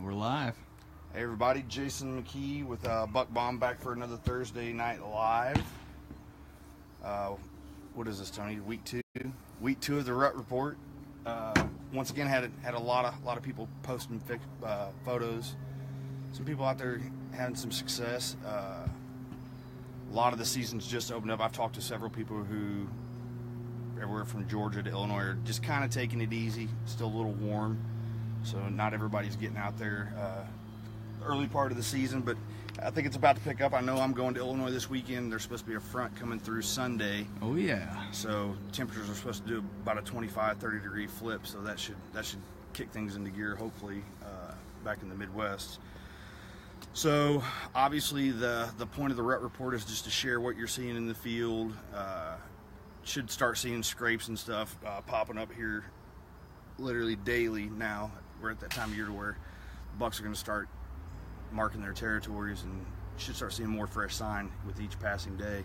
We're live. Hey everybody, Jason McKee with Buck Bomb back for another Thursday night live. What is this, Tony? Week two of the Rut Report. Once again, had a lot of people posting photos. Some people out there having some success. A lot of the seasons just opened up. I've talked to several people who, everywhere from Georgia to Illinois, are just kind of taking it easy. Still a little warm, so not everybody's getting out there early part of the season, but I think it's about to pick up. I know I'm going to Illinois this weekend. There's supposed to be a front coming through Sunday. Oh yeah. So temperatures are supposed to do about a 25-30 degree flip, so that should kick things into gear, hopefully, back in the Midwest. So obviously the point of the Rut Report is just to share what you're seeing in the field. Should start seeing scrapes and stuff popping up here literally daily now. We're at that time of year to where bucks are going to start marking their territories and should start seeing more fresh sign with each passing day.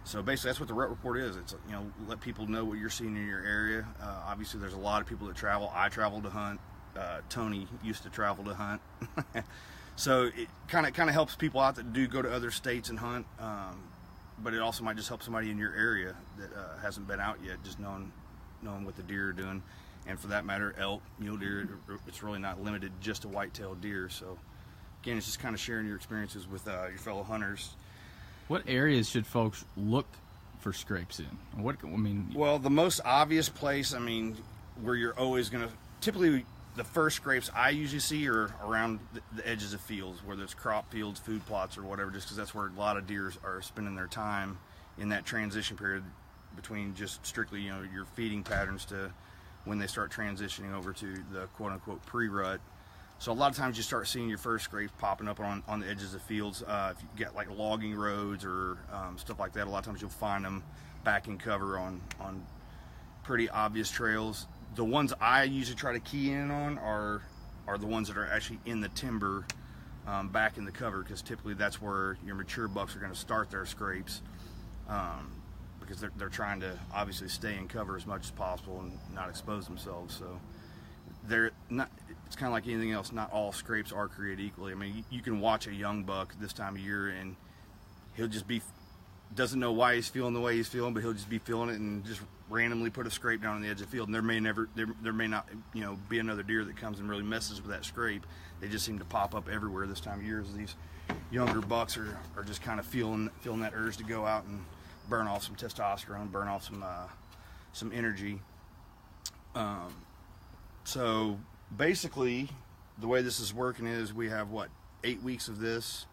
So basically that's what the Rut Report is. It's, you know, let people know what you're seeing in your area. Obviously there's a lot of people that travel. I travel to hunt. Tony used to travel to hunt. So it kind of helps people out that do go to other states and hunt, but it also might just help somebody in your area that hasn't been out yet, just knowing what the deer are doing. And for that matter, elk, mule deer, it's really not limited just to white-tailed deer. So again, it's just kind of sharing your experiences with your fellow hunters. What areas should folks look for scrapes in? Well, the most obvious place, where you're always going to, typically the first scrapes I usually see are around the edges of fields, whether it's crop fields, food plots, or whatever, just because that's where a lot of deer are spending their time in that transition period between just strictly, your feeding patterns to when they start transitioning over to the quote-unquote pre-rut. So a lot of times you start seeing your first scrapes popping up on the edges of fields. If you get like logging roads or stuff like that, a lot of times you'll find them back in cover on pretty obvious trails. The ones I usually try to key in on are the ones that are actually in the timber, back in the cover, because typically that's where your mature bucks are going to start their scrapes, because they're trying to obviously stay in cover as much as possible and not expose themselves. So they're not. It's kind of like anything else. Not all scrapes are created equally. You can watch a young buck this time of year and he'll just doesn't know why he's feeling the way he's feeling, but he'll just be feeling it and just randomly put a scrape down on the edge of the field. And there may not be another deer that comes and really messes with that scrape. They just seem to pop up everywhere this time of year as these younger bucks are just kind of feeling that urge to go out and burn off some testosterone, burn off some energy. So basically the way this is working is we have 8 weeks of this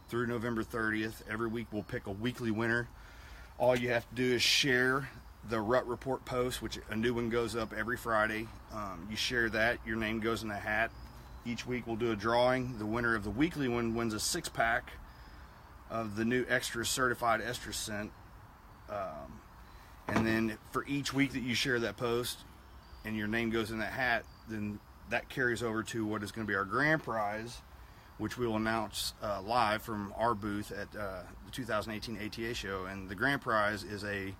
through November 30th. Every week we'll pick a weekly winner. All you have to do is share the Rut Report post, which a new one goes up every Friday. You share that, your name goes in a hat. Each week we'll do a drawing. The winner of the weekly one wins a 6-pack of the new Estrus certified Estrus scent. And then for each week that you share that post and your name goes in that hat, then that carries over to what is going to be our grand prize, which we will announce live from our booth at the 2018 ATA show. And the grand prize is a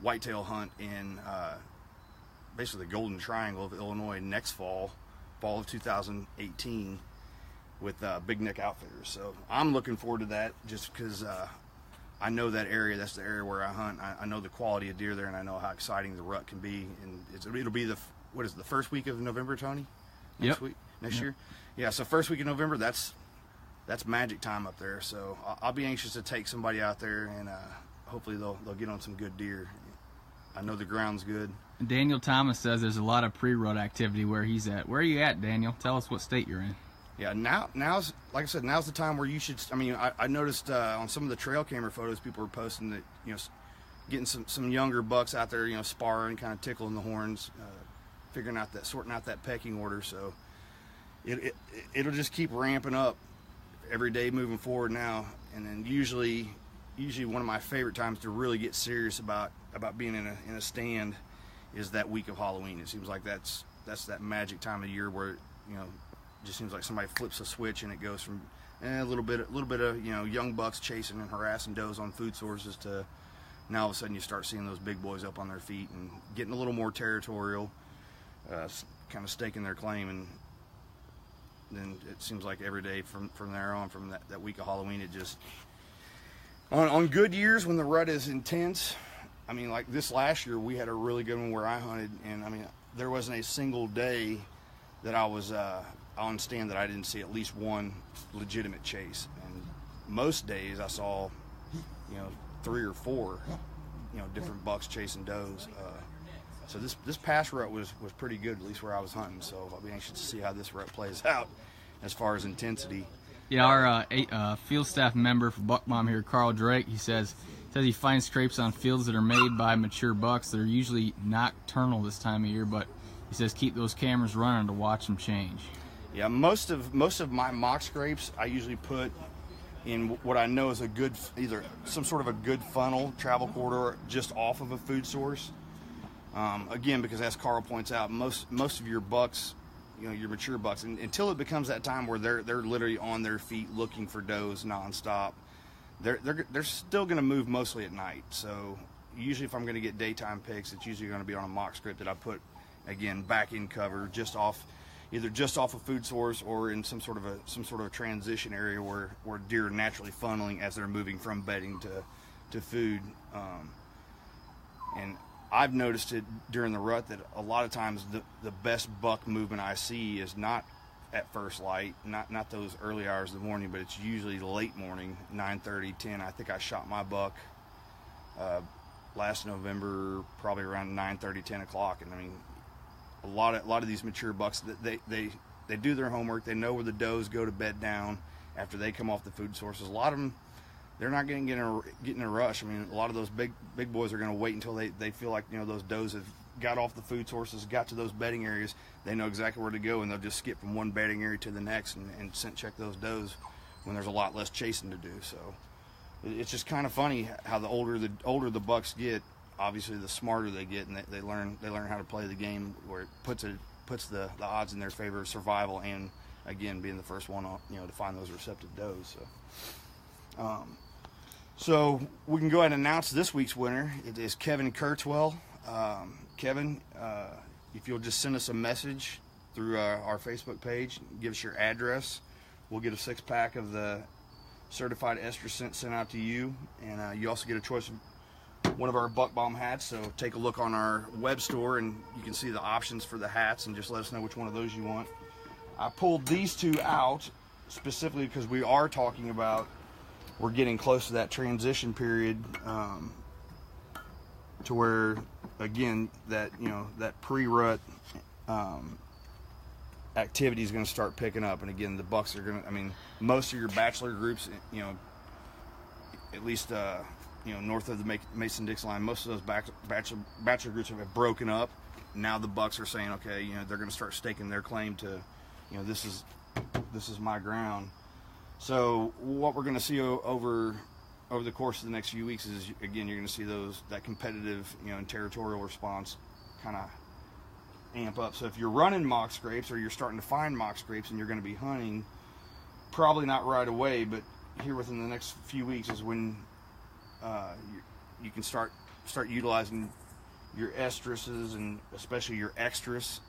whitetail hunt in basically the Golden Triangle of Illinois next fall of 2018 with Big Nick Outfitters. So I'm looking forward to that just because I know that area. That's the area where I hunt. I know the quality of deer there, and I know how exciting the rut can be. And it'll be the first week of November, Tony? Next year? Yeah, so first week of November, that's magic time up there. So I'll be anxious to take somebody out there, and hopefully they'll get on some good deer. I know the ground's good. Daniel Thomas says there's a lot of pre-rut activity where he's at. Where are you at, Daniel? Tell us what state you're in. Yeah, now's like I said, now's the time where you should. I noticed on some of the trail camera photos people were posting that getting some younger bucks out there, sparring, kind of tickling the horns, sorting out that pecking order. So it'll just keep ramping up every day moving forward now. And then usually one of my favorite times to really get serious about being in a stand is that week of Halloween. It seems like that's that magic time of year where just seems like somebody flips a switch and it goes from a little bit of young bucks chasing and harassing does on food sources to now all of a sudden you start seeing those big boys up on their feet and getting a little more territorial, kind of staking their claim. And then it seems like every day from there on, from that week of Halloween, it just on good years when the rut is intense. I mean, like this last year, we had a really good one where I hunted, and I mean, there wasn't a single day that I was on stand that I didn't see at least one legitimate chase. And most days I saw, 3 or 4, different bucks chasing does. So this past rut was pretty good, at least where I was hunting. So I'll be anxious to see how this rut plays out as far as intensity. Yeah, our field staff member for Buck Mom here, Carl Drake, he says he finds scrapes on fields that are made by mature bucks. They're usually nocturnal this time of year, but he says keep those cameras running to watch them change. Yeah, most of my mock scrapes I usually put in what I know is either some sort of a good funnel travel corridor just off of a food source. Again, because as Carl points out, most of your bucks, your mature bucks, until it becomes that time where they're literally on their feet looking for does nonstop, they're still going to move mostly at night. So usually if I'm going to get daytime picks, it's usually going to be on a mock scrape that I put, again, back in cover, either just off a food source or in some sort of a transition area where deer are naturally funneling as they're moving from bedding to food. And I've noticed it during the rut that a lot of times the best buck movement I see is not at first light, not those early hours of the morning, but it's usually late morning, 9:30, 10. I think I shot my buck last November, probably around 9:30, 10 o'clock. And I mean, a lot of these mature bucks, they do their homework. They know where the does go to bed down after they come off the food sources. A lot of them, they're not going to get in a rush. I mean, a lot of those big boys are going to wait until they feel like those does have got off the food sources, got to those bedding areas. They know exactly where to go, and they'll just skip from one bedding area to the next and scent check those does when there's a lot less chasing to do. So it's just kind of funny how the older the bucks get, obviously the smarter they get, and they learn how to play the game where it puts the odds in their favor of survival and, again, being the first one to find those receptive does. So we can go ahead and announce this week's winner. It is Kevin Kurtzwell. Kevin, if you'll just send us a message through our Facebook page, give us your address, we'll get a 6-pack of the certified Estrus scent sent out to you, and you also get a choice of one of our Buck Bomb hats. So take a look on our web store, and you can see the options for the hats, and just let us know which one of those you want. I pulled these two out specifically because we are talking about we're getting close to that transition period, to where, again, that pre-rut activity is going to start picking up. And again, the bucks are going to, I mean, most of your bachelor groups, at least north of the Mason-Dixon line, most of those bachelor groups have broken up. Now the bucks are saying, okay, they're going to start staking their claim to, this is my ground. So what we're going to see over the course of the next few weeks is, again, you're going to see that competitive, and territorial response kind of amp up. So if you're running mock scrapes, or you're starting to find mock scrapes and you're going to be hunting, probably not right away, but here within the next few weeks is when you can start utilizing your Estruses, and especially your Estrus.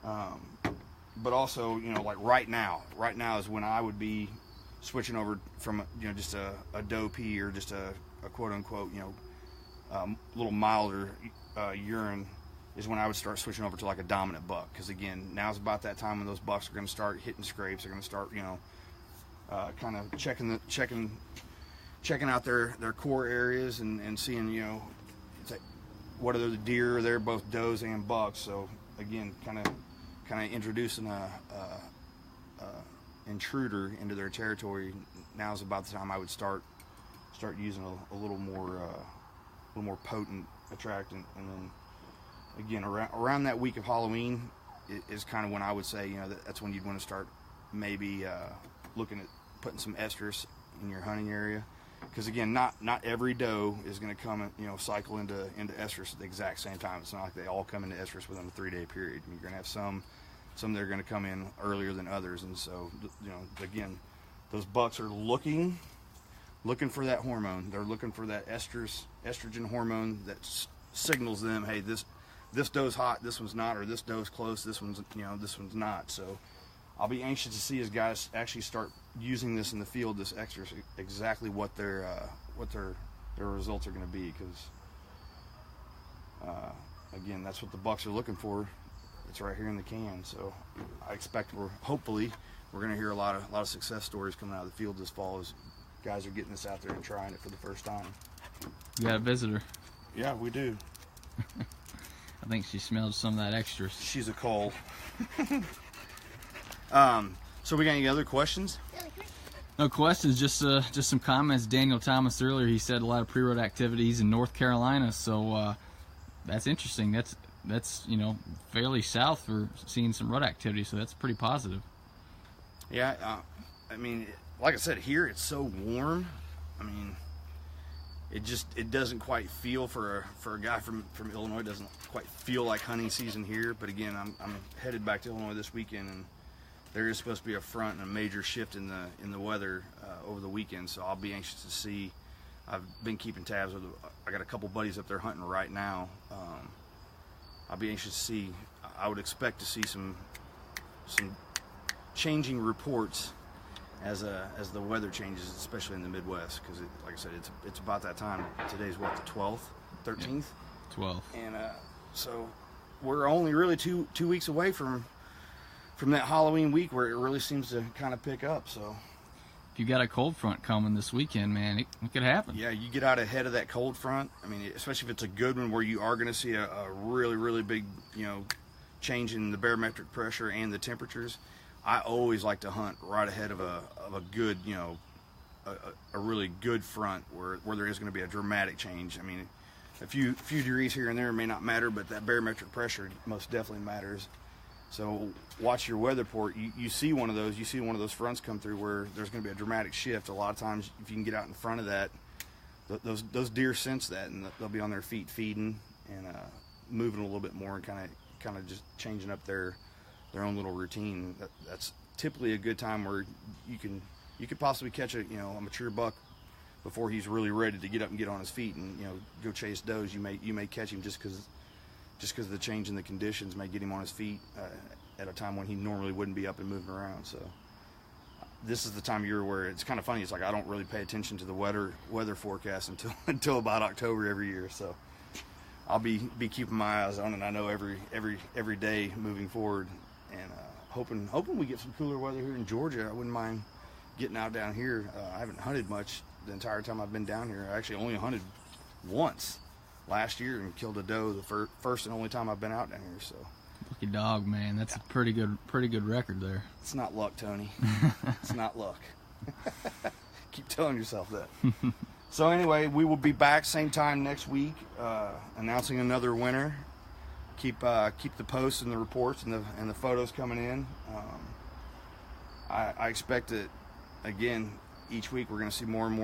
But also, like right now is when I would be switching over from just a doe pea, or just a quote unquote little milder urine, is when I would start switching over to like a dominant buck. Because again, now's about that time when those bucks are going to start hitting scrapes. They're going to start kind of checking out their core areas, and seeing what are the deer. They're both does and bucks. So again, kind of introducing a intruder into their territory. Now is about the time I would start using a little more potent attractant. And then again, around that week of Halloween is kind of when I would say that's when you'd want to start maybe looking at putting some estrus in your hunting area, because again, not every doe is going to come cycle into estrus at the exact same time. It's not like they all come into estrus within a 3-day period. I mean, you're going to have some that are going to come in earlier than others. And so, again, those bucks are looking for that hormone. They're looking for that estrogen hormone that signals them, hey, this doe's hot, this one's not, or this doe's close, this one's not. So I'll be anxious to see as guys actually start using this in the field, this Estrus, exactly what their results are going to be. Because again, that's what the bucks are looking for. It's right here in the can. So I expect hopefully we're going to hear a lot of success stories coming out of the field this fall as guys are getting this out there and trying it for the first time. You got a visitor. Yeah, we do. I think she smelled some of that Estrus. She's a coal. So we got any other questions? No questions, just some comments. Daniel Thomas earlier, he said a lot of pre-rut activities in North Carolina, so that's interesting. That's you know, fairly south for seeing some rut activity, so that's pretty positive. Yeah, I mean, like I said, here it's so warm. I mean, it doesn't quite feel for a guy from Illinois, doesn't quite feel like hunting season here. But again, I'm headed back to Illinois this weekend, and there is supposed to be a front and a major shift in the weather over the weekend. So I'll be anxious to see. I've been keeping tabs with. I got a couple buddies up there hunting right now. I'll be anxious to see. I would expect to see some changing reports as the weather changes, especially in the Midwest, because like I said, it's about that time. Today's what, the 12th, 13th? 12th. And so we're only really two weeks away from that Halloween week where it really seems to kind of pick up. So if you got a cold front coming this weekend, man, it could happen. yeah, you get out ahead of that cold front. I mean, especially if it's a good one where you are going to see a really big, you know, change in the barometric pressure and the temperatures. I always like to hunt right ahead of a good, you know, a really good front where there is going to be a dramatic change. I mean, a few degrees here and there may not matter, but that barometric pressure most definitely matters. So watch your weather report. You see one of those fronts come through where there's going to be a dramatic shift. A lot of times, if you can get out in front of that, those deer sense that, and they'll be on their feet feeding and moving a little bit more and kind of just changing up their own little routine. That's typically a good time where you could possibly catch a mature buck before he's really ready to get up and get on his feet and go chase does. You may catch him just because the change in the conditions may get him on his feet at a time when he normally wouldn't be up and moving around. So this is the time of year where it's kind of funny. It's like I don't really pay attention to the weather forecast until about October every year. So I'll be keeping my eyes on it. I know every day moving forward, and hoping we get some cooler weather here in Georgia. I wouldn't mind getting out down here. I haven't hunted much the entire time I've been down here. I actually only hunted once last year and killed a doe the first and only time I've been out down here. So lucky dog, man. That's a pretty good record there. It's not luck, Tony. It's not luck. Keep telling yourself that. So anyway, we will be back same time next week, announcing another winner. Keep the posts and the reports and the photos coming in. I expect that again each week we're going to see more and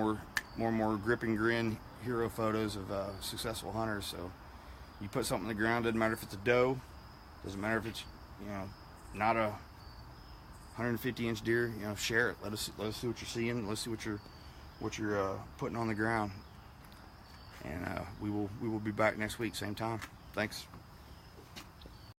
more grip and grin hero photos of successful hunters. So you put something in the ground, doesn't matter if it's a doe, doesn't matter if it's not a 150-inch deer. Share it. Let us see what you're seeing. Let's see what you're putting on the ground. And we will be back next week, same time. Thanks.